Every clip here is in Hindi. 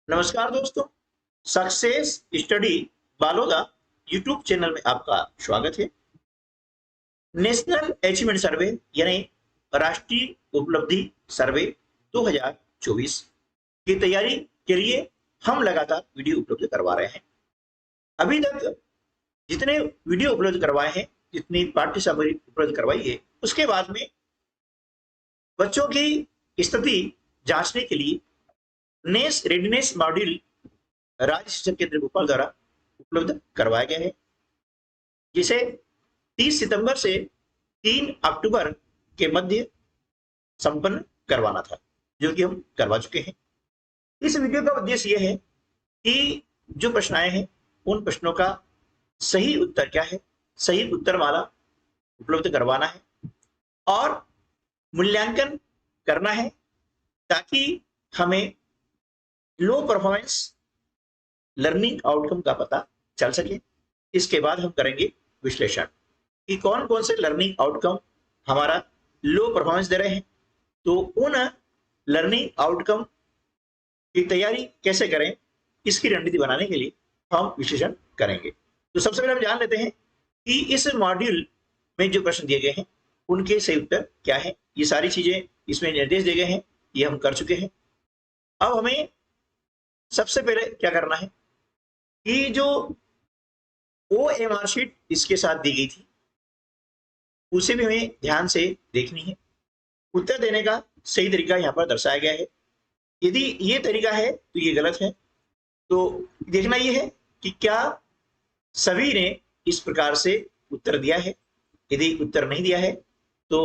नमस्कार दोस्तों, success study Baloda YouTube channel में आपका स्वागत है। नेशनल अचीवमेंट सर्वे यानी राष्ट्रीय उपलब्धि सर्वे 2024 की तैयारी के लिए हम लगातार वीडियो उपलब्ध करवा रहे हैं। अभी तक जितने वीडियो उपलब्ध करवाए हैं, जितनी पाठ्य सामग्री उपलब्ध करवाई है, उसके बाद में बच्चों की स्थिति जांचने के लिए नेस रेडीनेस मॉड्यूल राज्य शिक्षा केंद्र भोपाल द्वारा उपलब्ध करवाया गया है, जिसे 30 सितंबर से 3 अक्टूबर के मध्य संपन्न करवाना था, जो कि हम करवा चुके हैं। इस वीडियो का उद्देश्य यह है कि जो प्रश्न आए हैं उन प्रश्नों का सही उत्तर क्या है, सही उत्तरमाला उपलब्ध करवाना है और मूल्यांकन करना है, ताकि हमें लो परफॉर्मेंस लर्निंग आउटकम का पता चल सके। इसके बाद हम करेंगे विश्लेषण कि कौन कौन से लर्निंग आउटकम हमारा लो परफॉर्मेंस दे रहे हैं, तो उन लर्निंग आउटकम की तैयारी कैसे करें, इसकी रणनीति बनाने के लिए हम विश्लेषण करेंगे। तो सबसे पहले हम जान लेते हैं कि इस मॉड्यूल में जो प्रश्न दिए गए हैं उनके सही उत्तर क्या है। ये सारी चीजें इसमें निर्देश दिए गए हैं, ये हम कर चुके हैं। अब हमें सबसे पहले क्या करना है कि जो OMR शीट इसके साथ दी गई थी उसे भी हमें ध्यान से देखनी है। उत्तर देने का सही तरीका यहाँ पर दर्शाया गया है। यदि ये तरीका है तो ये गलत है। तो देखना ये है कि क्या सभी ने इस प्रकार से उत्तर दिया है। यदि उत्तर नहीं दिया है तो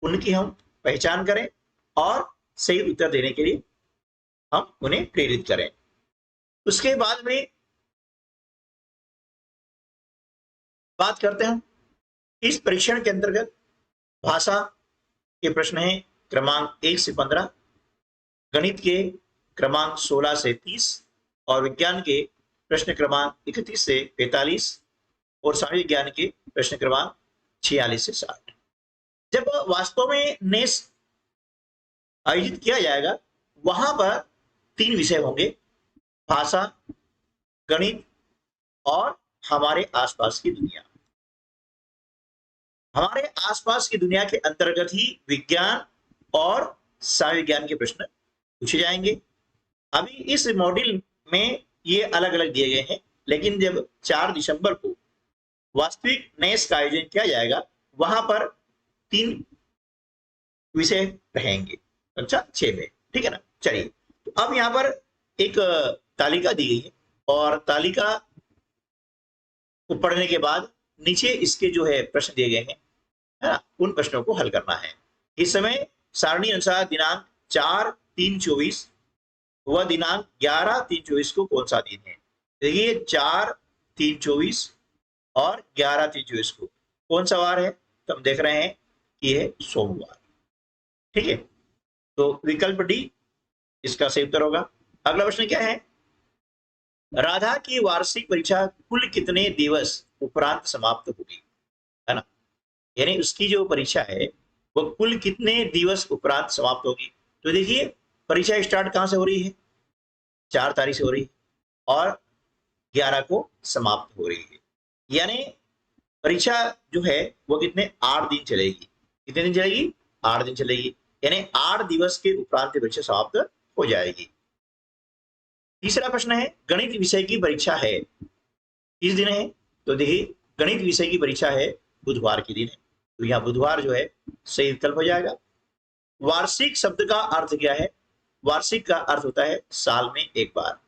उनकी हम पहचान करें और सही उत्तर देने के लिए हम उन्हें प्रेरित करें। उसके बाद में बात करते हैं इस परीक्षण के अंतर्गत भाषा के प्रश्न हैं क्रमांक 1 से 15, गणित के क्रमांक 16 से 30 और विज्ञान के प्रश्न क्रमांक 31 से 45 और सामाजिक ज्ञान के प्रश्न क्रमांक 46 से 60। जब वास्तव में नेस आयोजित किया जाएगा वहां पर 3 विषय होंगे, भाषा, गणित और हमारे आसपास की दुनिया। हमारे आसपास की दुनिया के अंतर्गत ही विज्ञान और सामाजिक विज्ञान के प्रश्न पूछे जाएंगे। अभी इस मॉड्यूल में ये अलग अलग दिए गए हैं, लेकिन जब 4 दिसंबर को वास्तविक नेस का आयोजन किया जाएगा वहां पर 3 विषय रहेंगे, कक्षा 6 में। ठीक है ना। चलिए, तो अब यहाँ पर एक तालिका दी गई है और तालिका को पढ़ने के बाद नीचे इसके जो है प्रश्न दिए गए हैं, है ना, उन प्रश्नों को हल करना है। इस समय सारणी अनुसार दिनांक 4/3/24 व दिनांक 11/3/24 को कौन सा दिन है। देखिए 4/3/24 और 11/3/24 को कौन सा वार है, तो हम देख रहे हैं कि यह सोमवार। ठीक है, तो विकल्प डी इसका सही उत्तर होगा। अगला प्रश्न क्या है, राधा की वार्षिक परीक्षा कुल कितने दिवस उपरांत समाप्त होगी, है ना। यानी उसकी जो परीक्षा है वो कुल कितने दिवस उपरांत समाप्त होगी। तो देखिए परीक्षा स्टार्ट कहां से हो रही है, 4 तारीख से हो रही है और 11 को समाप्त हो रही है। यानी परीक्षा जो है वो कितने 8 दिन चलेगी। कितने दिन चलेगी, 8 दिन चलेगी। यानी 8 दिवस के उपरांत परीक्षा समाप्त हो जाएगी। तीसरा प्रश्न है, गणित विषय की परीक्षा है किस दिन है। तो देखिए गणित विषय की परीक्षा है बुधवार के दिन है, तो यहाँ बुधवार जो है सही विकल्प हो जाएगा। वार्षिक शब्द का अर्थ क्या है, वार्षिक का अर्थ होता है साल में एक बार।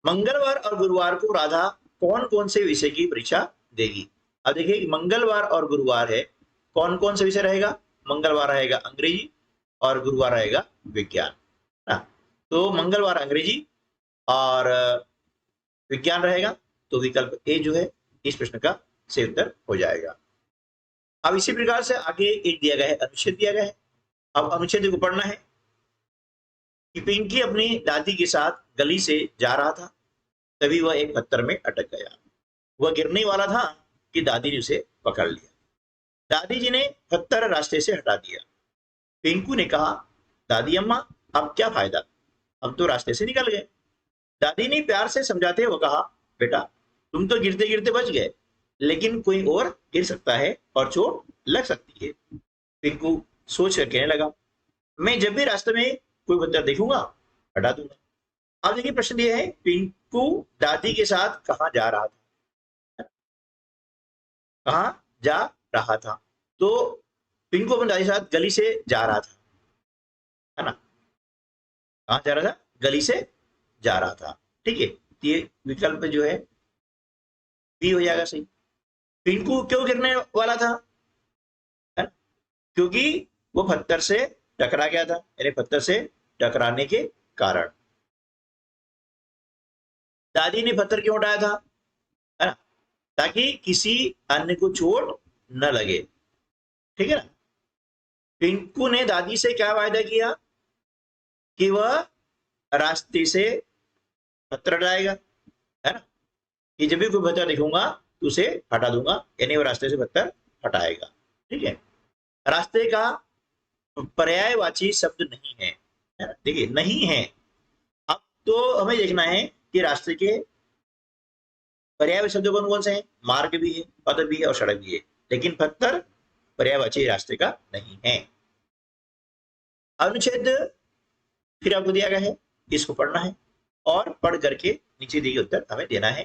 मंगलवार और गुरुवार को राधा कौन कौन से विषय की परीक्षा देगी। अब देखिए मंगलवार और गुरुवार है, कौन कौन से विषय रहेगा। मंगलवार रहेगा अंग्रेजी और गुरुवार रहेगा विज्ञान। तो मंगलवार अंग्रेजी और विज्ञान रहेगा, तो विकल्प ए जो है इस प्रश्न का सही उत्तर हो जाएगा। अब इसी प्रकार से आगे एक दिया गया है, अनुच्छेद दिया गया है। अब अनुच्छेद को पढ़ना है कि पिंकी अपनी दादी के साथ गली से जा रहा था, तभी वह एक पत्थर में अटक गया। वह गिरने वाला था कि दादी ने उसे पकड़ लिया। दादी जी ने पत्थर रास्ते से हटा दिया। पिंकू ने कहा, दादी अम्मा अब क्या फायदा, हम तो रास्ते से निकल गए। दादी ने प्यार से समझाते हुए कहा, बेटा तुम तो गिरते गिरते बच गए, लेकिन कोई और गिर सकता है और चोट लग सकती है। पिंकू सोच कर कहने लगा, मैं जब भी रास्ते में कोई बच्चा देखूंगा हटा दूंगा। अब देखिए प्रश्न ये है, पिंकू दादी के साथ कहाँ जा रहा था? कहाँ जा रहा था? तो पिंकू अपनी दादी के साथ गली से जा रहा था, है ना? कहाँ जा रहा था? गली से जा रहा था। ठीक है, ये विकल्प जो है बी हो जाएगा सही। पिंकू क्यों गिरने वाला था? है ना? क्योंकि वो पत्थर से टकरा गया था, यानी पत्थर से टकराने के कारण। दादी ने पत्थर क्यों उठाया था? है ना? ताकि किसी अन्य को चोट न लगे। ठीक है ना? पिंकू ने दादी से क्या वायदा किया कि वह रास्ते से पत्थर हटाएगा, है ना? कि जब भी कोई पत्थर देखूंगा तो उसे हटा दूंगा, यानी वो रास्ते से पत्थर हटाएगा। ठीक है, रास्ते का पर्यायवाची शब्द नहीं है, है ना? देखिए नहीं है। अब तो हमें देखना है कि रास्ते के पर्यायवाची शब्द कौन कौन से हैं। मार्ग भी है, पथ भी है और सड़क भी है, लेकिन पत्थर पर्यायवाची रास्ते का नहीं है। अनुच्छेद फिर आपको दिया गया है, इसको पढ़ना है और पढ़ करके नीचे दिए गए उत्तर हमें देना है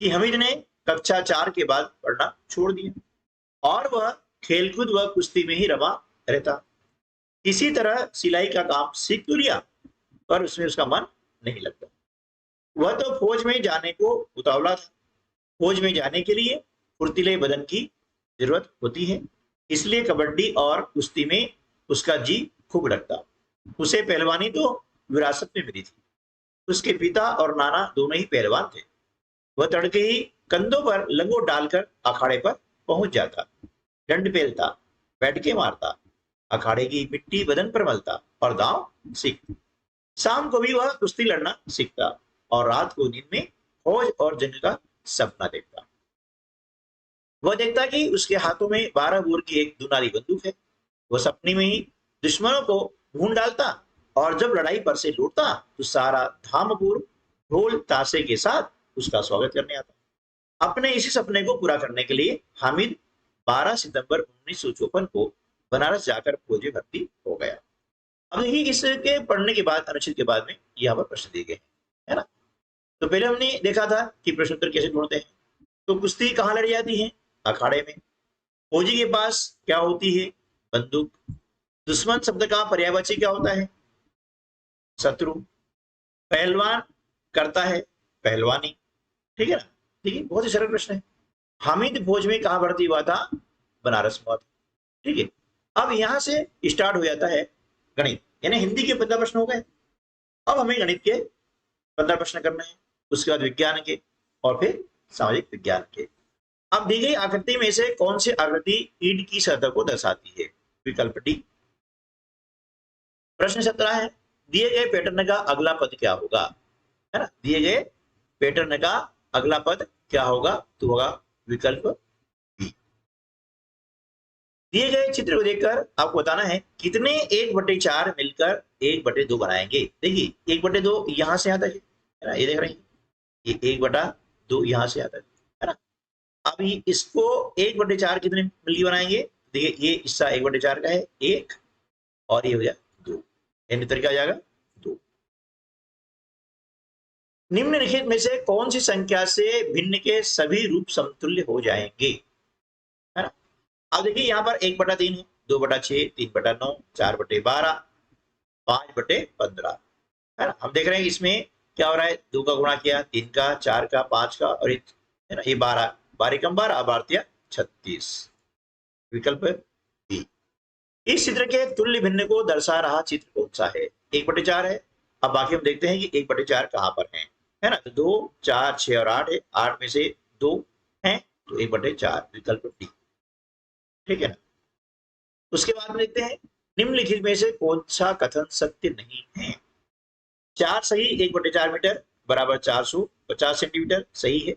कि हमीद ने कक्षा 4 के बाद पढ़ना छोड़ दिया और वह खेलकूद व कुश्ती में ही रमा रहता। किसी तरह सिलाई का काम सीख तो लिया, पर उसमें उसका मन नहीं लगता। वह तो फौज में जाने को उतावला था। फौज में जाने के लिए फुर्तीले बदन की जरूरत होती है, इसलिए कबड्डी और कुश्ती में उसका जी खूब लगता। उसे पहलवानी तो विरासत में मिली थी। उसके पिता और नाना दोनों ही पहलवान थे। वह तड़के ही कंधों पर लंगोट डालकर अखाड़े पर पहुंच जाता, डंड पेलता, बैठके मारता, अखाड़े की मिट्टी बदन पर मलता और दांव सीखता। शाम को भी वह कुश्ती लड़ना सीखता और रात को नींद में फौज और जंग का सपना देखता। वह देखता कि उसके हाथों में 12 बोर की एक दुनाली बंदूक है। वह सपने में ही दुश्मनों को भून डालता और जब लड़ाई पर से लौटता तो सारा धामपुर ढोल ताशे के साथ उसका स्वागत करने आता। अपने इसी सपने को पूरा करने के लिए हामिद 12 सितंबर 1954 को बनारस जाकर फौजी भर्ती हो गया। अब देखिए इसके पढ़ने के बाद, अनुच्छेद के बाद में यहाँ पर प्रश्न दिए गए हैं, है ना? तो पहले हमने देखा था कि प्रश्न उत्तर कैसे ढूंढते हैं। तो कुश्ती कहाँ लड़ी जाती है? अखाड़े में। फौजी के पास क्या होती है? बंदूक। दुश्मन शब्द का पर्यायवाची क्या होता है? शत्रु। पहलवान करता है पहलवानी। ठीक है ना? ठीक है, बहुत ही सरल प्रश्न है। हामिद फौज में कहाँ भर्ती हुआ था? बनारस में। ठीक है, अब यहां से स्टार्ट हो जाता है गणित, यानी हिंदी के 15 प्रश्न हो गए। अब हमें गणित के 15 प्रश्न करने हैं, उसके बाद विज्ञान के और फिर सामाजिक विज्ञान के। अब दी गई आकृति में से कौन सी आकृति ईंट की सतह को दर्शाती है? विकल्प डी। प्रश्न 17 है, दिए गए पैटर्न का अगला पद क्या होगा? है ना? दिए गए पैटर्न का अगला पद क्या होगा? तो होगा विकल्प बी। दिए गए चित्र को देखकर आपको बताना है कितने 1/4 मिलकर 1/2 बनाएंगे। देखिए 1/2 यहां से आता है ना? ये देख रहे हैं, ये 1/2 यहां से आता है ना? अब इसको 1/4 कितने मिलकर बनाएंगे? देखिए ये हिस्सा 1/4 का है, 1 और ये हो गया 2, यानी तरीका आ जाएगा 2। निम्नलिखित में से कौन सी संख्या से भिन्न के सभी रूप समतुल्य हो जाएंगे? है ना? अब देखिए यहाँ पर 1/3 है, 2/6, 3/9, 4/12, 5/15, है ना? हम देख रहे हैं इसमें क्या हो रहा है, 2 का गुणा किया, 3 का, 4 का, 5 का और है ना ये 12, 12 कम 12, 12 36, विकल्प बी। इस चित्र के तुल्य भिन्न को दर्शा रहा चित्र कौन सा है? 1/4 है। अब बाकी हम देखते हैं कि 1/4 कहां पर है ना? तो 2, 4, 6 और 8 है, 8 में से 2 है तो 1/4, विकल्प डी। ठीक है ना? उसके बाद में देखते हैं निम्नलिखित में से कौन सा कथन सत्य नहीं है? 4 सही 1/4 मीटर बराबर 450 सेंटीमीटर सही है।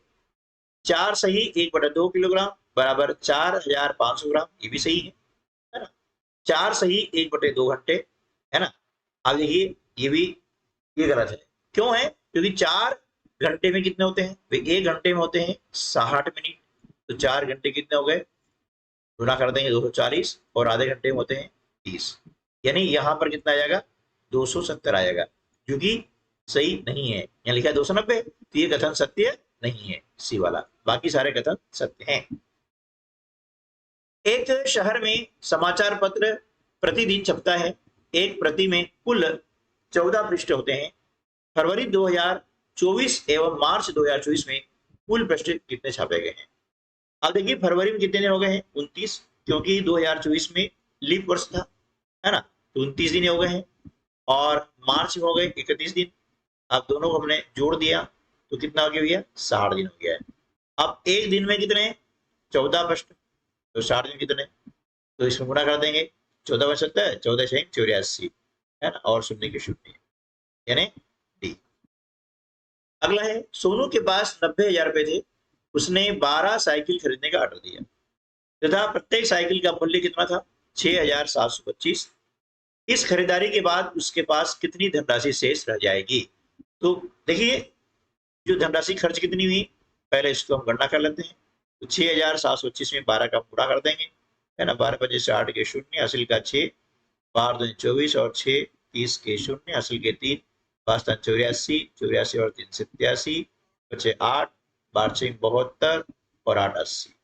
4 सही 1/2 किलोग्राम बराबर 4500 ग्राम, ये भी सही है ना? 4 सही 1/2 घंटे, है ना? अब देखिए ये भी ये गलत है। क्यों है? क्योंकि 4 घंटे में कितने होते हैं? वे 1 घंटे में होते हैं 60 मिनट। तो 4 घंटे कितने हो गए? गुना कर देंगे 240, और आधे घंटे में होते हैं 30। यानी यहाँ पर कितना आ जाएगा? 270 आ जाएगा, जो कि सही नहीं है। यहाँ लिखा है 290, तो ये कथन सत्य नहीं है, सी वाला। बाकी सारे कथन सत्य हैं। एक शहर में समाचार पत्र प्रतिदिन छपता है। एक प्रति में कुल 14 पृष्ठ होते हैं। फरवरी 2024 एवं मार्च 2024 में कुल पृष्ठ कितने छापे गए हैं? अब देखिए फरवरी में कितने दिन हो गए हैं? 29, क्योंकि 2024 में लीप वर्ष था, है ना, तो 29 दिन हो गए हैं। और मार्च में हो गए 31 दिन। अब दोनों को हमने जोड़ दिया तो कितना हो गया? 60 दिन हो गया है। अब एक दिन में कितने? 14 पृष्ठ, तो 60 दिन कितने? तो इसमें गुणा कर देंगे। 14 बच सकता है, 14 से 84, है ना, और शून्य के शून्य, यानी डी। अगला है, सोनू के पास 90,000 रुपए थे। उसने 12 साइकिल खरीदने का ऑर्डर दिया तथा प्रत्येक साइकिल का मूल्य कितना था? 6,725। इस खरीदारी के बाद उसके पास कितनी धनराशि शेष रह जाएगी? तो देखिए, जो धनराशि खर्च कितनी हुई, पहले इसको हम गणना कर लेते हैं। तो 6,725 में 12 का गुणा कर देंगे, है ना। 12 5 8 के शून्य, असल का 6, 12 2 24, और 6 30 के शून्य, असल के 3, 5 84, 84 और 3 87, बचे 8, 12 6 72, और 8 80,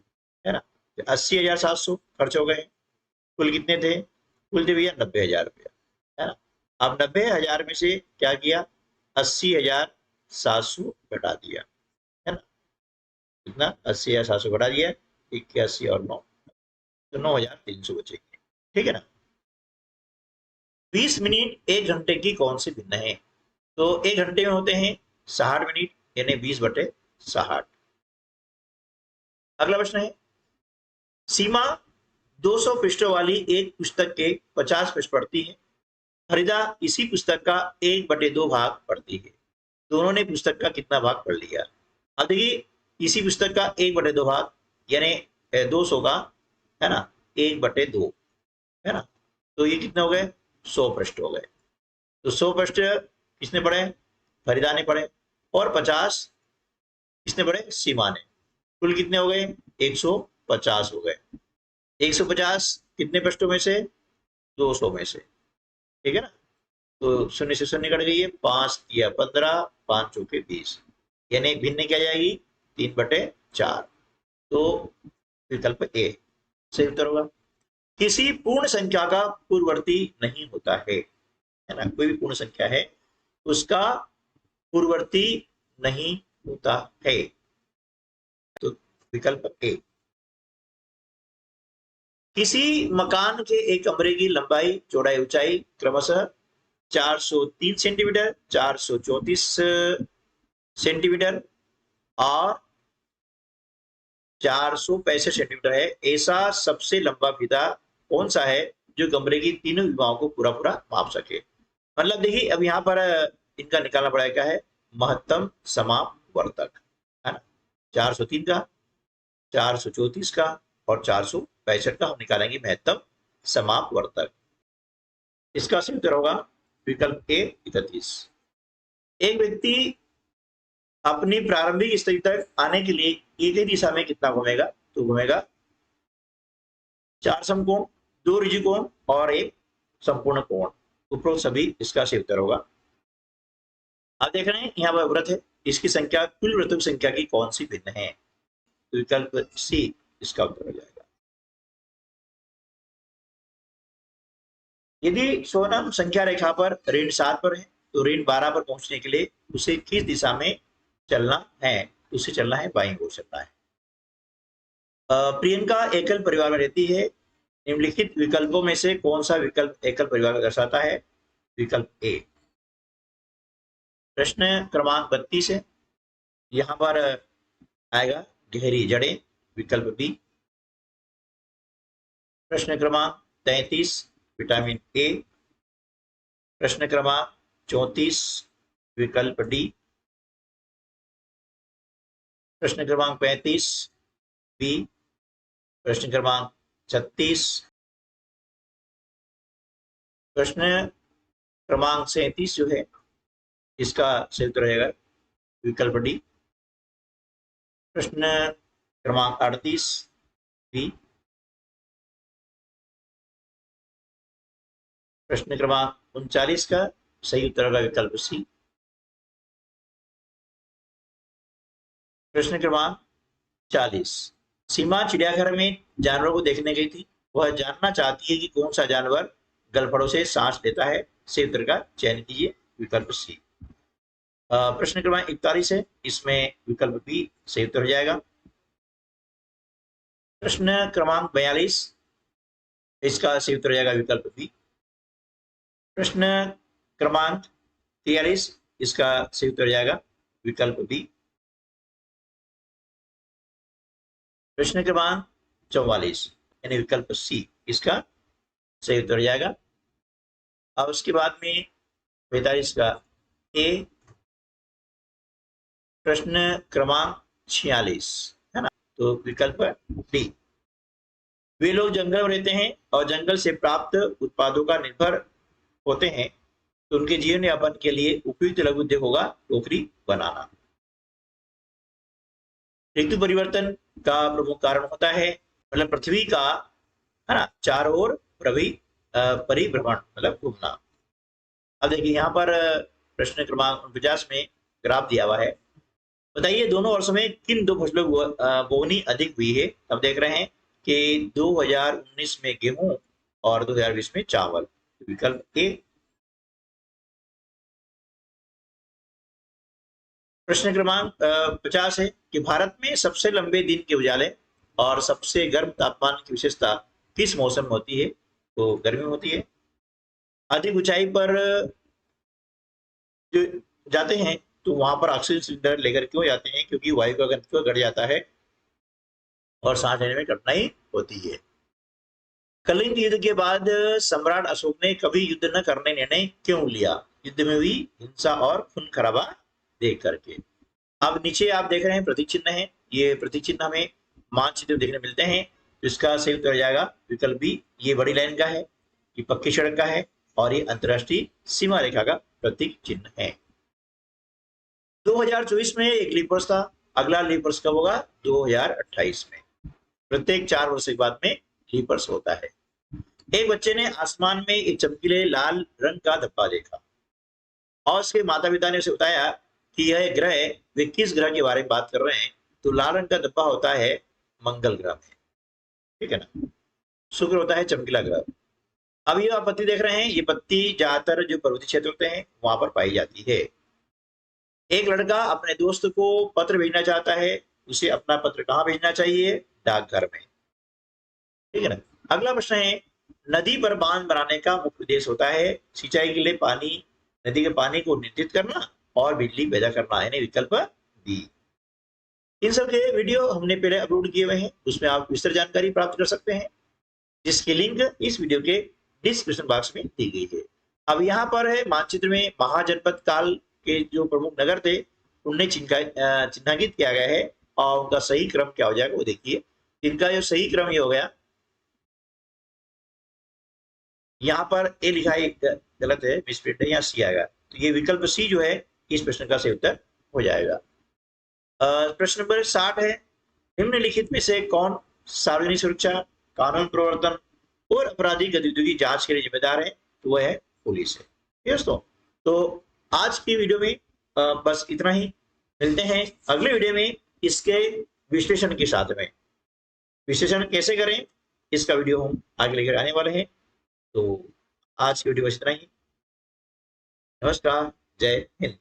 है ना। 80,700 खर्च हो गए। कुल कितने थे? कुल थे भैया 90,000 रुपया, है ना। अब 90,000 में से क्या किया? 80,700 घटा दिया, है ना। कितना? 80,700 घटा दिया, 81 और 9, तो 9,300 बचेंगे, ठीक है ना। 20 मिनट 1 घंटे की कौन सी भिन्न है? तो 1 घंटे में होते हैं 60 मिनट, यानी 20/60। अगला प्रश्न है, सीमा 200 पृष्ठों वाली एक पुस्तक के 50 पृष्ठ पढ़ती है। फरीदा इसी पुस्तक का 1/2 भाग पढ़ती है। दोनों ने पुस्तक का कितना भाग पढ़ लिया? अब देखिए, इसी पुस्तक का 1/2 भाग, यानी 200 का, है ना, 1/2, है ना। तो ये कितने हो गए? 100 पृष्ठ हो गए। तो 100 पृष्ठ किसने पढ़े? फरीदा ने पढ़े। और 50 किसने पढ़े? सीमा ने। कुल कितने हो गए? 150 हो गए। 150 कितने पृष्ठों में से? 200 में से, ठीक है ना। तो शून्य से शून्य कट गई है, 5 या 15, 5 चौके 20, यानी भिन्न क्या जाएगी? 3/4। तो विकल्प ए सही उत्तर होगा। किसी पूर्ण संख्या का पूर्ववर्ती नहीं होता है ना। कोई भी पूर्ण संख्या है, उसका पूर्ववर्ती नहीं होता है, तो विकल्प ए। किसी मकान के एक कमरे की लंबाई चौड़ाई ऊंचाई क्रमशः 403 सेंटीमीटर, 434 सेंटीमीटर और 465 सेंटीमीटर है। ऐसा सबसे लंबा फीता कौन सा है जो कमरे की तीनों विभागों को पूरा पूरा माप सके? मतलब देखिए, अब यहाँ पर इनका निकालना पड़ेगा, क्या है? महत्तम समापवर्तक, है ना। 403 का, 434 का और 465 का हम निकालेंगे महत्तम समापवर्तक। इसका सही उत्तर होगा विकल्प ए 31। एक व्यक्ति अपनी प्रारंभिक स्थिति तक आने के लिए एक ही दिशा में कितना घूमेगा? तो घूमेगा 4 समकोण, 2 ऋजुकोण और 1 संपूर्ण कोण। उपरोक्त सभी इसका सही उत्तर होगा। अब देख रहे हैं यहाँ पर वृत्त है, इसकी संख्या कुल वृत्तों की संख्या की कौन सी भिन्न है? तो विकल्प सी इसका उत्तर हो जाएगा। यदि सोनम संख्या रेखा पर ऋण 7 पर है, तो ऋण 12 पर पहुंचने के लिए उसे किस दिशा में चलना है? उसे चलना है बाईं ओर चलना है। प्रियंका एकल परिवार में रहती है। निम्नलिखित विकल्पों में से कौन सा विकल्प एकल परिवार को दर्शाता है? विकल्प ए। प्रश्न क्रमांक 32 है, यहाँ पर आएगा गहरी जड़ें, विकल्प बी। प्रश्न क्रमांक 33 विटामिन ए। प्रश्न क्रमांक 34 विकल्प डी। प्रश्न क्रमांक 35 बी। प्रश्न क्रमांक 36। प्रश्न क्रमांक 37 जो है इसका सही उत्तर रहेगा विकल्प डी। प्रश्न क्रमांक 38 बी। प्रश्न क्रमांक 39 का सही उत्तर होगा विकल्प सी। प्रश्न क्रमांक 40। सीमा चिड़ियाघर में जानवरों को देखने गई थी। वह जानना चाहती है कि कौन सा जानवर गलफड़ों से सांस लेता है। सही उत्तर का चयन कीजिए विकल्प सी। प्रश्न क्रमांक 41 है, इसमें विकल्प बी सही उत्तर हो जाएगा। प्रश्न क्रमांक 42, इसका सही उत्तर हो जाएगा विकल्प बी। प्रश्न क्रमांक 43, इसका सही उत्तर हो जाएगा विकल्प बी। प्रश्न क्रमांक 44 यानी विकल्प सी, इसका सही उत्तर हो जाएगा। अब उसके बाद में 45 का ए। प्रश्न क्रमांक 46 है ना, तो विकल्प डी। वे लोग जंगल में रहते हैं और जंगल से प्राप्त उत्पादों का निर्भर होते हैं, तो उनके जीवन यापन के लिए उपयुक्त लघु उद्योग होगा टोकरी बनाना। ऋतु परिवर्तन का प्रमुख कारण होता है, मतलब पृथ्वी का है ना चारों ओर परिभ्रमण मतलब घूमना। अब देखिए यहाँ पर प्रश्न क्रमांक 49 में ग्राफ दिया हुआ है। बताइए दोनों वर्षों में किन दो फसलों बोनी अधिक हुई है। अब देख रहे हैं कि 2019 में गेहूं और 2020 में चावल। विकल्प ए। प्रश्न क्रमांक 50 है कि भारत में सबसे लंबे दिन के उजाले और सबसे गर्म तापमान की विशेषता किस मौसम में होती है। तो गर्मी में होती है। अधिक ऊंचाई पर जो जाते हैं तो वहां पर ऑक्सीजन सिलेंडर लेकर क्यों जाते हैं, क्योंकि वायु का घनत्व घट जाता है और सांस लेने में कठिनाई होती है। कलिंग युद्ध के बाद सम्राट अशोक ने कभी युद्ध न करने निर्णय क्यों लिया। युद्ध में हुई हिंसा और खून खराबा देख करके। अब नीचे आप देख रहे हैं प्रतीक चिन्ह है, ये प्रतीक चिन्ह हमें मानचित्र देखने मिलते हैं, तो इसका सही उत्तर हो जाएगा विकल्प बी। ये बड़ी लाइन का है, ये पक्की सड़क का है और ये अंतरराष्ट्रीय सीमा रेखा का प्रतीक चिन्ह है। 2024 में एक लीप वर्ष था, अगला लीप वर्ष कब होगा 2028 में। प्रत्येक 4 वर्ष के बाद में लीप वर्ष होता है। एक बच्चे ने आसमान में एक चमकीले लाल रंग का धब्बा देखा और उसके माता पिता ने उसे बताया कि यह ग्रह, वे किस ग्रह के बारे में बात कर रहे हैं। तो लाल रंग का धब्बा होता है मंगल ग्रह में, ठीक है ना। शुक्र होता है चमकीला ग्रह। अब ये आप पत्ती देख रहे हैं, ये पत्ती ज्यादातर जो पर्वतीय क्षेत्र होते हैं वहां पर पाई जाती है। एक लड़का अपने दोस्त को पत्र भेजना चाहता है, उसे अपना पत्र कहाँ भेजना चाहिए, डाकघर में, ठीक है ना। अगला प्रश्न है, नदी पर बांध बनाने का मुख्य उद्देश्य होता है सिंचाई के लिए पानी, नदी के पानी को नियंत्रित करना और बिजली पैदा करना, यानी विकल्प बी। इन सब के वीडियो हमने पहले अपलोड किए हुए हैं, उसमें आप विस्तृत जानकारी प्राप्त कर सकते हैं, जिसकी लिंक इस वीडियो के डिस्क्रिप्शन बॉक्स में दी गई है। अब यहाँ पर है मानचित्र में महाजनपद काल के जो प्रमुख नगर थे उन्हें चिन्हांकित किया गया है और उनका सही क्रम क्या हो जाएगा वो देखिए। इनका जो सही क्रम ये हो गया, यहाँ पर ए लिखा है गलत है, मिसप्रिंट है, यहाँ सी आएगा, तो ये विकल्प सी जो है इस प्रश्न का सही उत्तर हो जाएगा। प्रश्न नंबर 60 है, निम्नलिखित में से कौन सार्वजनिक सुरक्षा, कानून प्रवर्तन और आपराधिक गतिविधियों की जांच के लिए जिम्मेदार है। तो वह है पुलिस है। दोस्तों तो आज की वीडियो में बस इतना ही। मिलते हैं अगले वीडियो में इसके विश्लेषण के साथ में। विश्लेषण कैसे करें इसका वीडियो हम आगे लेकर आने वाले हैं। तो आज की वीडियो बस इतना ही। नमस्कार, जय हिंद।